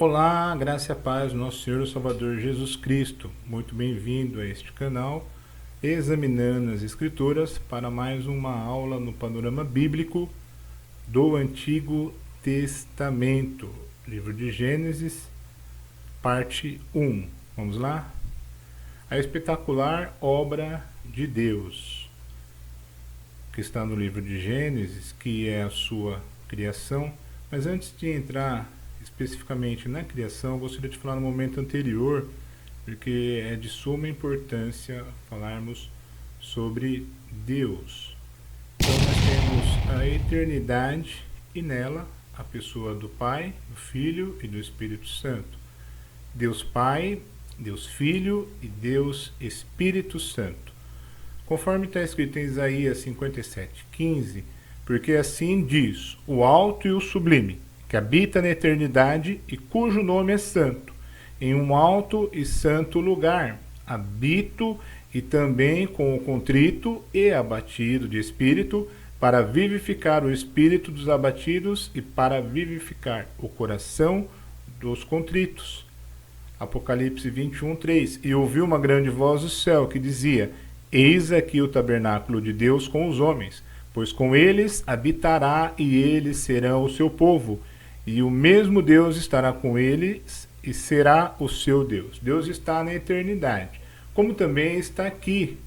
Olá, graça e a paz do nosso Senhor e Salvador Jesus Cristo. Muito bem-vindo a este canal, examinando as Escrituras, para mais uma aula no panorama bíblico do Antigo Testamento. Livro de Gênesis, parte 1. Vamos lá? A espetacular obra de Deus, que está no livro de Gênesis, que é a sua criação. Mas antes de entrar especificamente na criação, eu gostaria de falar no momento anterior, porque é de suma importância falarmos sobre Deus. Então nós temos a eternidade e nela a pessoa do Pai, do Filho e do Espírito Santo. Deus Pai, Deus Filho e Deus Espírito Santo. Conforme está escrito em Isaías 57:15, porque assim diz o alto e o sublime, que habita na eternidade e cujo nome é santo. Em um alto e santo lugar habito, e também com o contrito e abatido de espírito, para vivificar o espírito dos abatidos e para vivificar o coração dos contritos. Apocalipse 21:3. E ouvi uma grande voz do céu que dizia: Eis aqui o tabernáculo de Deus com os homens, pois com eles habitará e eles serão o seu povo. E o mesmo Deus estará com eles e será o seu Deus. Deus está na eternidade, como também está aqui.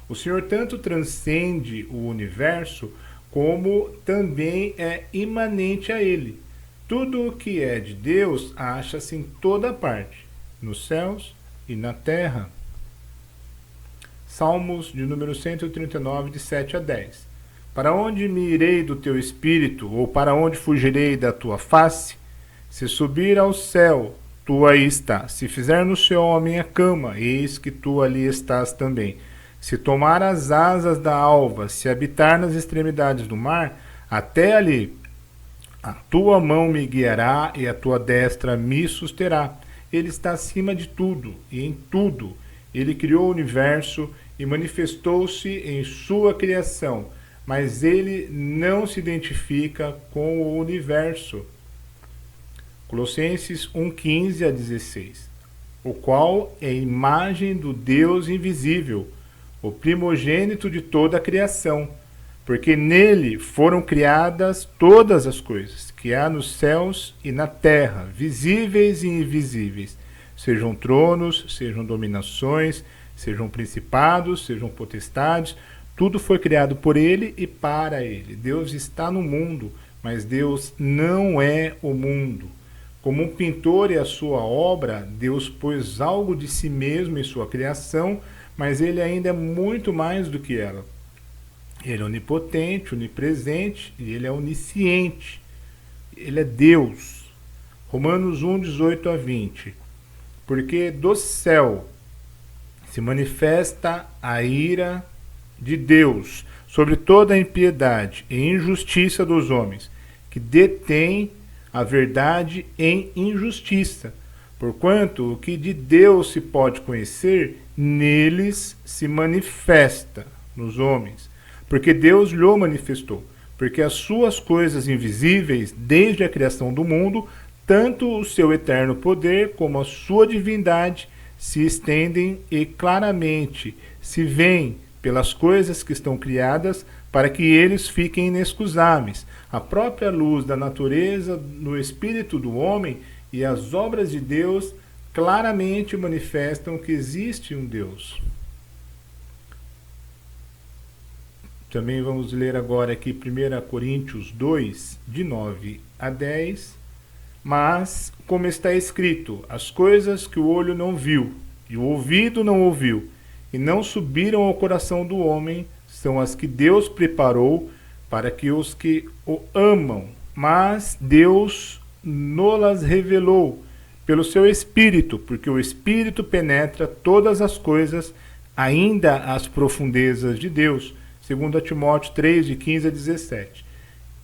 O Senhor tanto transcende o universo, como também é imanente a ele. Tudo o que é de Deus acha-se em toda parte, nos céus e na terra. Salmos de número 139, de 7 a 10. Para onde me irei do teu espírito, ou para onde fugirei da tua face? Se subir ao céu, tu aí estás. Se fizer no céu a minha cama, eis que tu ali estás também. Se tomar as asas da alva, se habitar nas extremidades do mar, até ali a tua mão me guiará e a tua destra me susterá. Ele está acima de tudo e em tudo. Ele criou o universo e manifestou-se em sua criação, mas ele não se identifica com o universo. Colossenses 1:15 a 16. O qual é a imagem do Deus invisível, o primogênito de toda a criação, porque nele foram criadas todas as coisas, que há nos céus e na terra, visíveis e invisíveis, sejam tronos, sejam dominações, sejam principados, sejam potestades. Tudo foi criado por ele e para ele. Deus está no mundo, mas Deus não é o mundo. Como um pintor e a sua obra, Deus pôs algo de si mesmo em sua criação, mas ele ainda é muito mais do que ela. Ele é onipotente, onipresente e ele é onisciente. Ele é Deus. Romanos 1:18 a 20. Porque do céu se manifesta a ira de Deus sobre toda a impiedade e injustiça dos homens, que detêm a verdade em injustiça. Porquanto o que de Deus se pode conhecer, neles se manifesta, nos homens. Porque Deus lhe manifestou. Porque as suas coisas invisíveis, desde a criação do mundo, tanto o seu eterno poder como a sua divindade, se estendem e claramente se veem pelas coisas que estão criadas, para que eles fiquem inexcusáveis. A própria luz da natureza no espírito do homem e as obras de Deus claramente manifestam que existe um Deus. Também vamos ler agora aqui 1 Coríntios 2, de 9 a 10. Mas, como está escrito, as coisas que o olho não viu e o ouvido não ouviu, e não subiram ao coração do homem, são as que Deus preparou para que os que o amam. Mas Deus nolas revelou pelo seu Espírito, porque o Espírito penetra todas as coisas, ainda as profundezas de Deus. 2 Timóteo 3, de 15 a 17.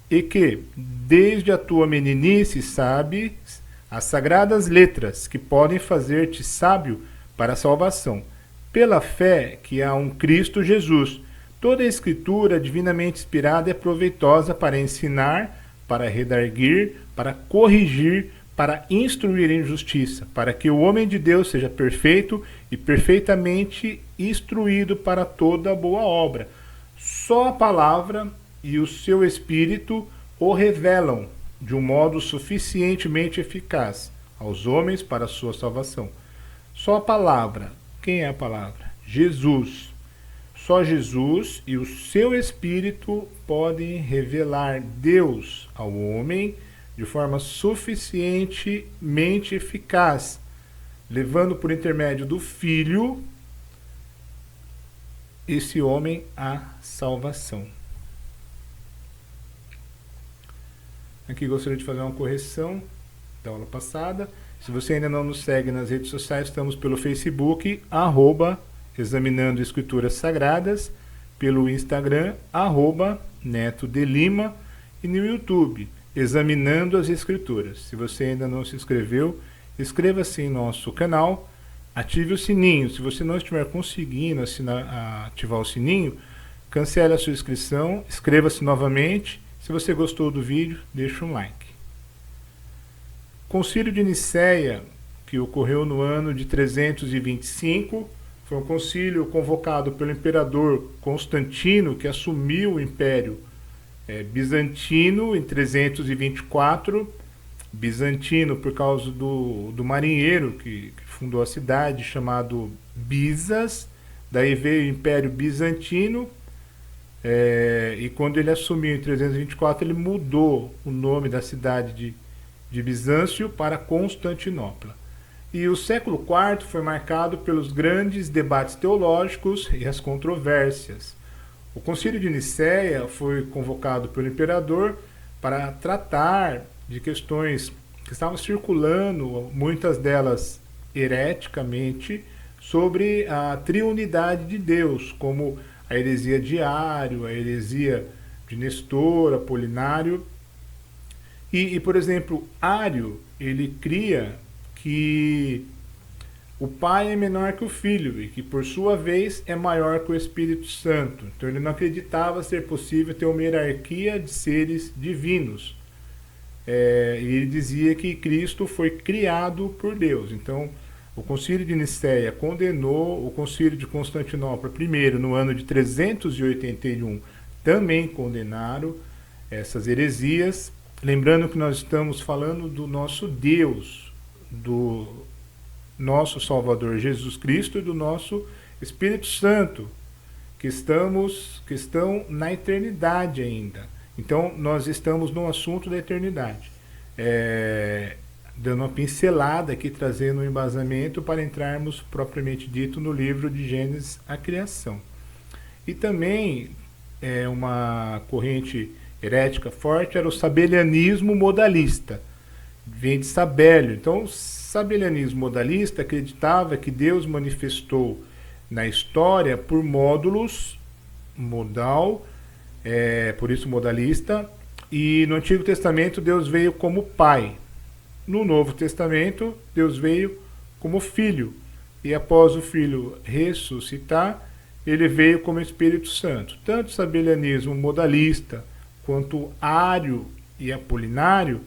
E que, desde a tua meninice, sabes as sagradas letras, que podem fazer-te sábio para a salvação, pela fé que há um Cristo Jesus. Toda a Escritura divinamente inspirada é proveitosa para ensinar, para redarguir, para corrigir, para instruir em justiça, para que o homem de Deus seja perfeito e perfeitamente instruído para toda boa obra. Só a palavra e o seu Espírito o revelam de um modo suficientemente eficaz aos homens para a sua salvação. Só a palavra. Quem é a palavra? Jesus. Só Jesus e o seu Espírito podem revelar Deus ao homem de forma suficientemente eficaz, levando por intermédio do Filho esse homem à salvação. Aqui gostaria de fazer uma correção da aula passada. Se você ainda não nos segue nas redes sociais, estamos pelo Facebook, @Examinando Escrituras Sagradas, pelo Instagram, @Neto de Lima, e no YouTube, Examinando as Escrituras. Se você ainda não se inscreveu, inscreva-se em nosso canal, ative o sininho. Se você não estiver conseguindo ativar o sininho, cancele a sua inscrição, inscreva-se novamente. Se você gostou do vídeo, deixe um like. Concílio de Nicéia, que ocorreu no ano de 325, foi um concílio convocado pelo imperador Constantino, que assumiu o Império Bizantino em 324. Bizantino por causa do marinheiro que fundou a cidade, chamado Bizas. Daí veio o Império Bizantino, e quando ele assumiu em 324, ele mudou o nome da cidade de Bizâncio para Constantinopla. E o século IV foi marcado pelos grandes debates teológicos e as controvérsias. O Concílio de Nicéia foi convocado pelo imperador para tratar de questões que estavam circulando, muitas delas hereticamente, sobre a triunidade de Deus, como a heresia de Ário, a heresia de Nestor, Apolinário. E, por exemplo, Ário, ele cria que o Pai é menor que o Filho e que, por sua vez, é maior que o Espírito Santo. Então, ele não acreditava ser possível ter uma hierarquia de seres divinos. E ele dizia que Cristo foi criado por Deus. Então, o Concílio de Nicéia condenou, o Concílio de Constantinopla, primeiro, no ano de 381, também condenaram essas heresias. Lembrando que nós estamos falando do nosso Deus, do nosso Salvador Jesus Cristo e do nosso Espírito Santo, que estão na eternidade ainda. Então, nós estamos no assunto da eternidade. Dando uma pincelada aqui, trazendo um embasamento para entrarmos propriamente dito no livro de Gênesis, a criação. E também uma corrente herética forte era o sabelianismo modalista. Vem de Sabélio. Então, o sabelianismo modalista acreditava que Deus manifestou na história por módulos, modal, por isso modalista, e no Antigo Testamento Deus veio como Pai. No Novo Testamento, Deus veio como Filho. E após o Filho ressuscitar, ele veio como Espírito Santo. Tanto o sabelianismo modalista quanto Ário e Apolinário,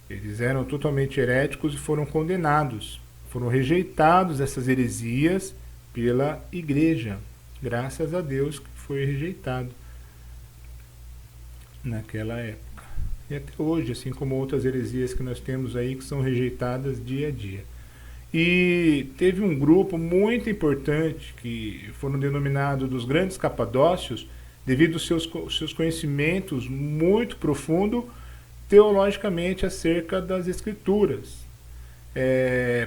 eles eram totalmente heréticos e foram condenados. Foram rejeitados essas heresias pela Igreja. Graças a Deus que foi rejeitado naquela época. E até hoje, assim como outras heresias que nós temos aí, que são rejeitadas dia a dia. E teve um grupo muito importante, que foram denominados dos grandes capadócios, devido aos seus conhecimentos muito profundos, teologicamente, acerca das Escrituras.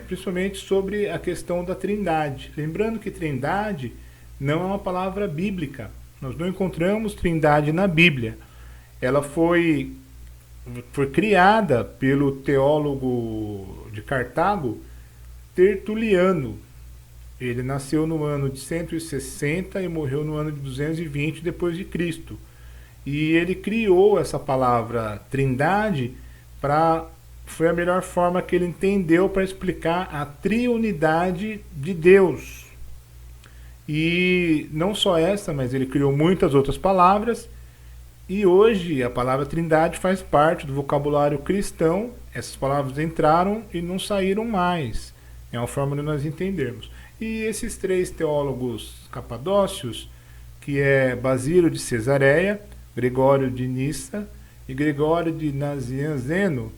Principalmente sobre a questão da Trindade. Lembrando que Trindade não é uma palavra bíblica. Nós não encontramos Trindade na Bíblia. Ela foi criada pelo teólogo de Cartago, Tertuliano. Ele nasceu no ano de 160 e morreu no ano de 220 depois de Cristo. E ele criou essa palavra Trindade foi a melhor forma que ele entendeu para explicar a triunidade de Deus. E não só essa, mas ele criou muitas outras palavras. E hoje a palavra Trindade faz parte do vocabulário cristão. Essas palavras entraram e não saíram mais. É uma forma de nós entendermos. E esses três teólogos capadócios, que é Basílio de Cesareia, Gregório de Nissa e Gregório de Nazianzeno,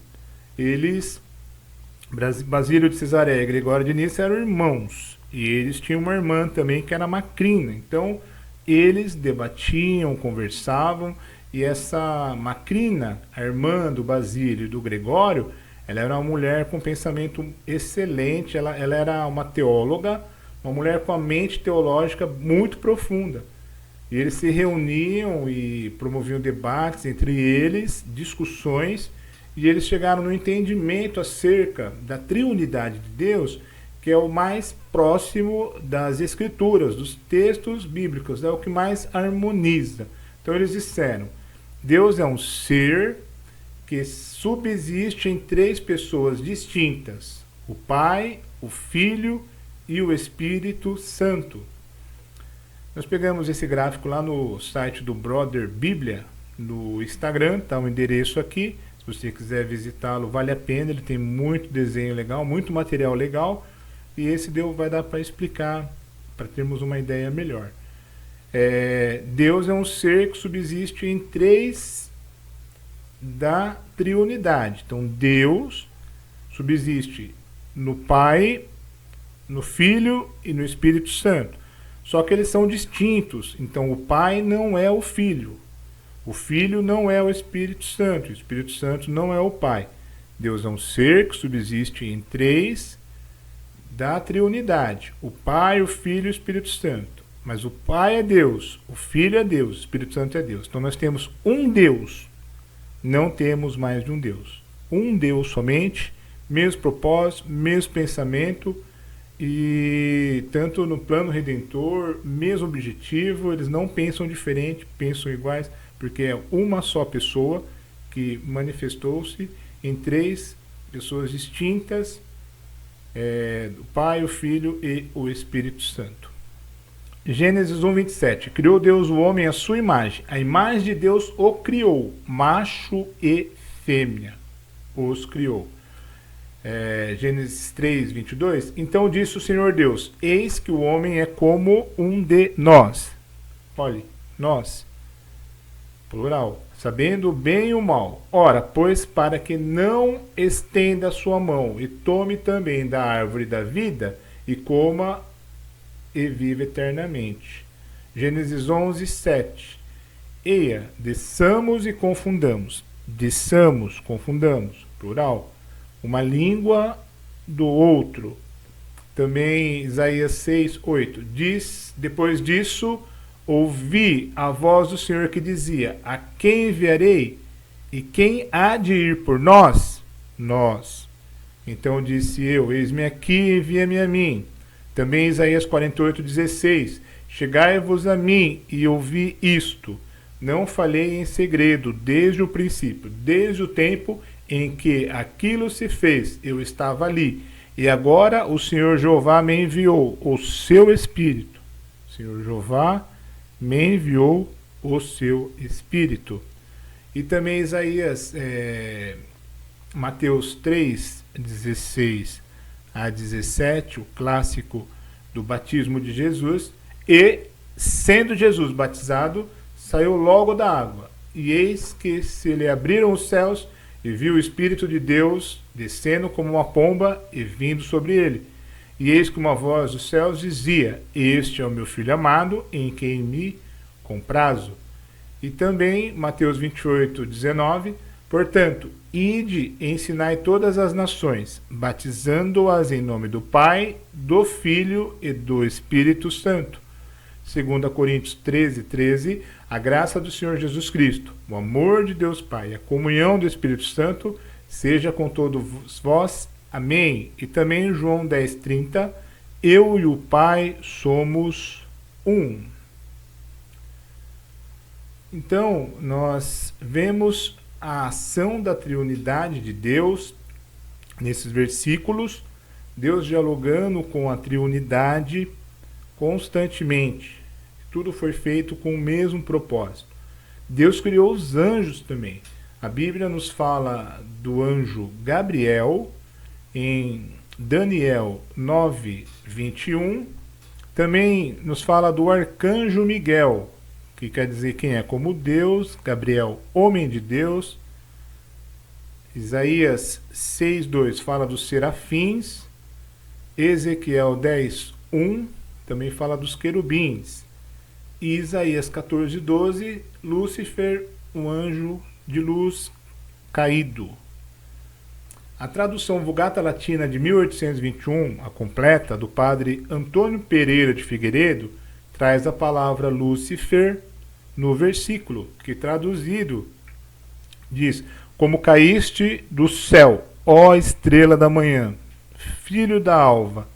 Basílio de Cesareia e Gregório de Nissa eram irmãos. E eles tinham uma irmã também que era Macrina. Então, eles debatiam, conversavam, e essa Macrina, a irmã do Basílio e do Gregório, ela era uma mulher com pensamento excelente, ela era uma teóloga, uma mulher com a mente teológica muito profunda. E eles se reuniam e promoviam debates entre eles, discussões, e eles chegaram no entendimento acerca da triunidade de Deus, que é o mais próximo das escrituras, dos textos bíblicos, é o que mais harmoniza. Então eles disseram, Deus é um ser que subsiste em três pessoas distintas, o Pai, o Filho e o Espírito Santo. Nós pegamos esse gráfico lá no site do Brother Bíblia, no Instagram, está o endereço aqui. Se você quiser visitá-lo, vale a pena, ele tem muito desenho legal, muito material legal, e esse vai dar para explicar, para termos uma ideia melhor. Deus é um ser que subsiste em três da triunidade. Então, Deus subsiste no Pai, no Filho e no Espírito Santo. Só que eles são distintos. Então, o Pai não é o Filho. O Filho não é o Espírito Santo. O Espírito Santo não é o Pai. Deus é um ser que subsiste em três da triunidade. O Pai, o Filho e o Espírito Santo. Mas o Pai é Deus, o Filho é Deus, o Espírito Santo é Deus. Então nós temos um Deus. Não temos mais de um Deus. Um Deus somente, mesmo propósito, mesmo pensamento, e tanto no plano redentor, mesmo objetivo, eles não pensam diferente, pensam iguais, porque é uma só pessoa que manifestou-se em três pessoas distintas, o Pai, o Filho e o Espírito Santo. Gênesis 1:27. Criou Deus o homem à sua imagem. A imagem de Deus o criou. Macho e fêmea os criou. Gênesis 3:22. Então disse o Senhor Deus: eis que o homem é como um de nós. Olhe, nós. Plural. Sabendo o bem e o mal. Ora, pois para que não estenda a sua mão e tome também da árvore da vida e coma e vive eternamente. Gênesis 11:7. Eia, desçamos e confundamos. Desçamos, confundamos, plural. Uma língua do outro. Também Isaías 6:8. Depois disso, ouvi a voz do Senhor que dizia: a quem enviarei? E quem há de ir por nós? Nós. Então disse eu: eis-me aqui, envia-me a mim. Também Isaías 48:16. Chegai-vos a mim e ouvi isto. Não falei em segredo desde o princípio, desde o tempo em que aquilo se fez, eu estava ali. E agora o Senhor Jeová me enviou o seu Espírito. O Senhor Jeová me enviou o seu Espírito. E também Isaías, Mateus 3:16 a 17, o clássico do batismo de Jesus, e, sendo Jesus batizado, saiu logo da água, e eis que se lhe abriram os céus, e viu o Espírito de Deus descendo como uma pomba e vindo sobre ele. E eis que uma voz dos céus dizia: este é o meu Filho amado, em quem me comprazo. E também Mateus 28:19, portanto, ide e ensinai todas as nações, batizando-as em nome do Pai, do Filho e do Espírito Santo. 2 Coríntios 13:13, a graça do Senhor Jesus Cristo, o amor de Deus Pai e a comunhão do Espírito Santo seja com todos vós. Amém. E também João 10:30, eu e o Pai somos um. Então, nós vemos a ação da triunidade de Deus nesses versículos, Deus dialogando com a triunidade constantemente. Tudo foi feito com o mesmo propósito. Deus criou os anjos também. A Bíblia nos fala do anjo Gabriel em Daniel 9, 21. Também nos fala do arcanjo Miguel, que quer dizer quem é como Deus, Gabriel, homem de Deus. Isaías 6:2 fala dos serafins. Ezequiel 10:1 também fala dos querubins. E Isaías 14:12, Lúcifer, um anjo de luz caído. A tradução Vulgata Latina de 1821, a completa, do padre Antônio Pereira de Figueiredo, traz a palavra Lúcifer no versículo, que traduzido diz: como caíste do céu, ó estrela da manhã, filho da alva.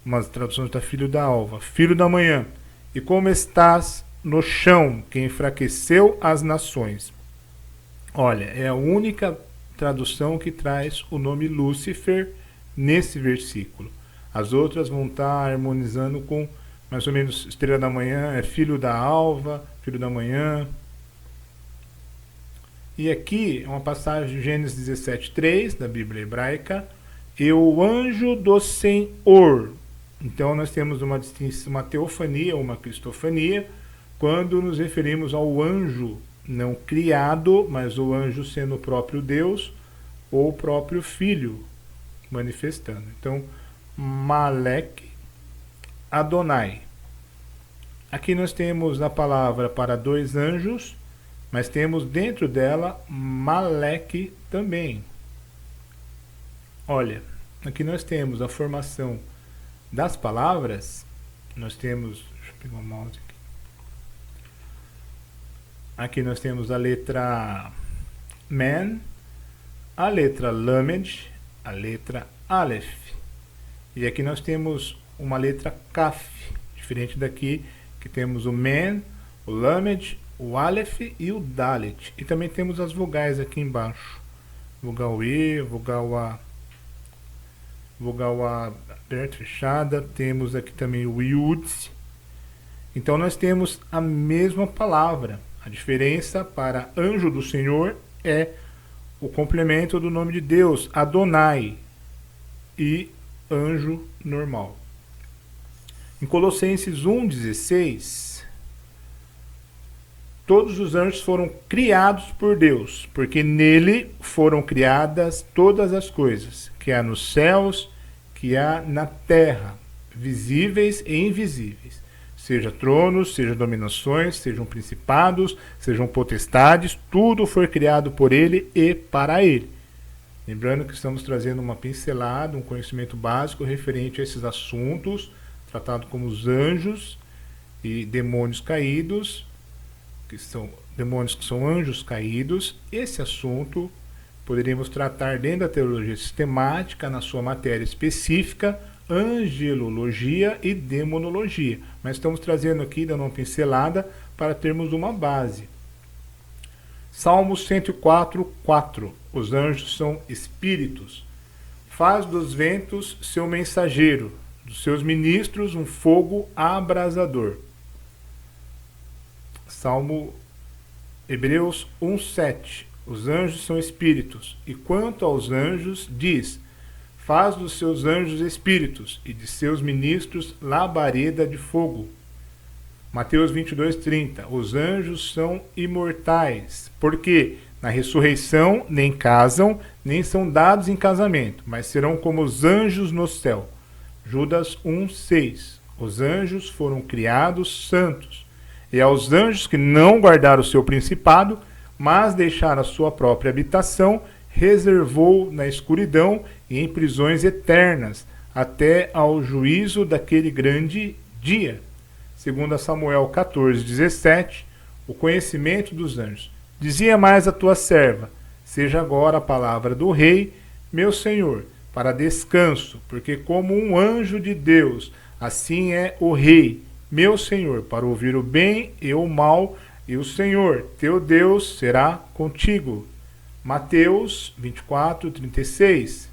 Uma tradução está filho da alva, filho da manhã. E como estás no chão, que enfraqueceu as nações. Olha, é a única tradução que traz o nome Lúcifer nesse versículo. As outras vão estar harmonizando com mais ou menos estrela da manhã, é filho da alva, filho da manhã. E aqui é uma passagem de Gênesis 17:3 da Bíblia hebraica. E o anjo do Senhor. Então nós temos uma distinção, uma teofania, uma cristofania, quando nos referimos ao anjo não criado, mas o anjo sendo o próprio Deus ou o próprio Filho manifestando. Então, Malek Adonai. Aqui nós temos a palavra para dois anjos, mas temos dentro dela Malek também. Olha, aqui nós temos a formação das palavras. Nós temos, deixa eu pegar o mouse aqui. Aqui nós temos a letra Man, a letra Lamed, a letra Aleph. E aqui nós temos uma letra Kaf, diferente daqui, que temos o Man, o Lamed, o Aleph e o Dalet. E também temos as vogais aqui embaixo. Vogal E, vogal A. Vogal A aberta, fechada. Temos aqui também o Yud. Então nós temos a mesma palavra. A diferença para anjo do Senhor é o complemento do nome de Deus, Adonai, e anjo normal. Em Colossenses 1,16, todos os anjos foram criados por Deus, porque nele foram criadas todas as coisas, que há nos céus, que há na terra, visíveis e invisíveis. Seja tronos, seja dominações, sejam principados, sejam potestades, tudo foi criado por ele e para ele. Lembrando que estamos trazendo uma pincelada, um conhecimento básico referente a esses assuntos, tratado como os anjos e demônios caídos, que são demônios que são anjos caídos. Esse assunto poderíamos tratar dentro da teologia sistemática, na sua matéria específica, angelologia e demonologia. Mas estamos trazendo aqui, dando uma pincelada, para termos uma base. Salmo 104:4. Os anjos são espíritos. Faz dos ventos seu mensageiro, dos seus ministros um fogo abrasador. Salmo Hebreus 1:7. Os anjos são espíritos. E quanto aos anjos, diz: faz dos seus anjos espíritos e de seus ministros labareda de fogo. Mateus 22:30. Os anjos são imortais, porque na ressurreição nem casam, nem são dados em casamento, mas serão como os anjos no céu. Judas 1:6. Os anjos foram criados santos, e aos anjos que não guardaram o seu principado, mas deixaram a sua própria habitação, reservou na escuridão e em prisões eternas, até ao juízo daquele grande dia. Segundo Samuel 14:17, o conhecimento dos anjos. Dizia mais a tua serva: seja agora a palavra do rei, meu senhor, para descanso, porque como um anjo de Deus, assim é o rei, meu senhor, para ouvir o bem e o mal, e o Senhor, teu Deus, será contigo. Mateus 24:36.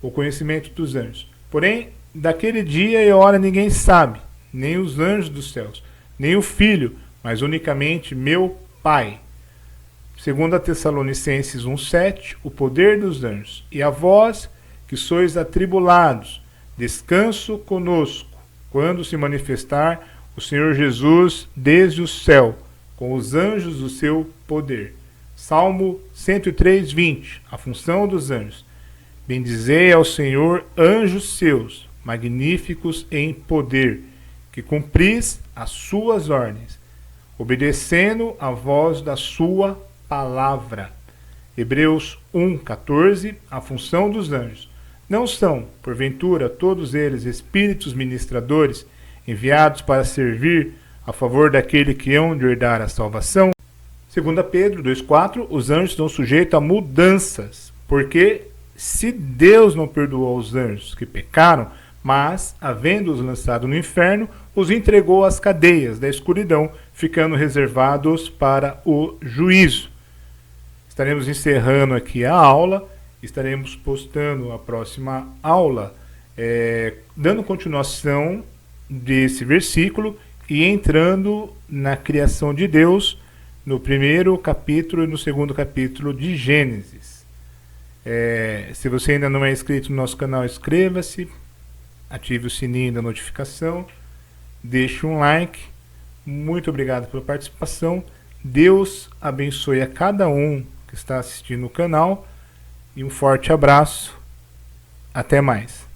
O conhecimento dos anjos. Porém, daquele dia e hora ninguém sabe, nem os anjos dos céus, nem o Filho, mas unicamente meu Pai. 2 Tessalonicenses 1,7, o poder dos anjos. E a vós, que sois atribulados, descanso conosco, quando se manifestar o Senhor Jesus desde o céu, com os anjos do seu poder. Salmo 103:20, a função dos anjos. Bendizei ao Senhor anjos seus, magníficos em poder, que cumpris as suas ordens, obedecendo a voz da sua palavra. Hebreus 1:14, a função dos anjos. Não são, porventura, todos eles espíritos ministradores, enviados para servir a favor daquele que hão de herdar a salvação? 2 Pedro 2,4, os anjos estão sujeitos a mudanças, porque se Deus não perdoou os anjos que pecaram, mas, havendo-os lançado no inferno, os entregou às cadeias da escuridão, ficando reservados para o juízo. Estaremos encerrando aqui a aula, estaremos postando a próxima aula, dando continuação desse versículo e entrando na criação de Deus, no primeiro capítulo e no segundo capítulo de Gênesis. Se você ainda não é inscrito no nosso canal, inscreva-se, ative o sininho da notificação, deixe um like. Muito obrigado pela participação. Deus abençoe a cada um que está assistindo o canal e um forte abraço. Até mais.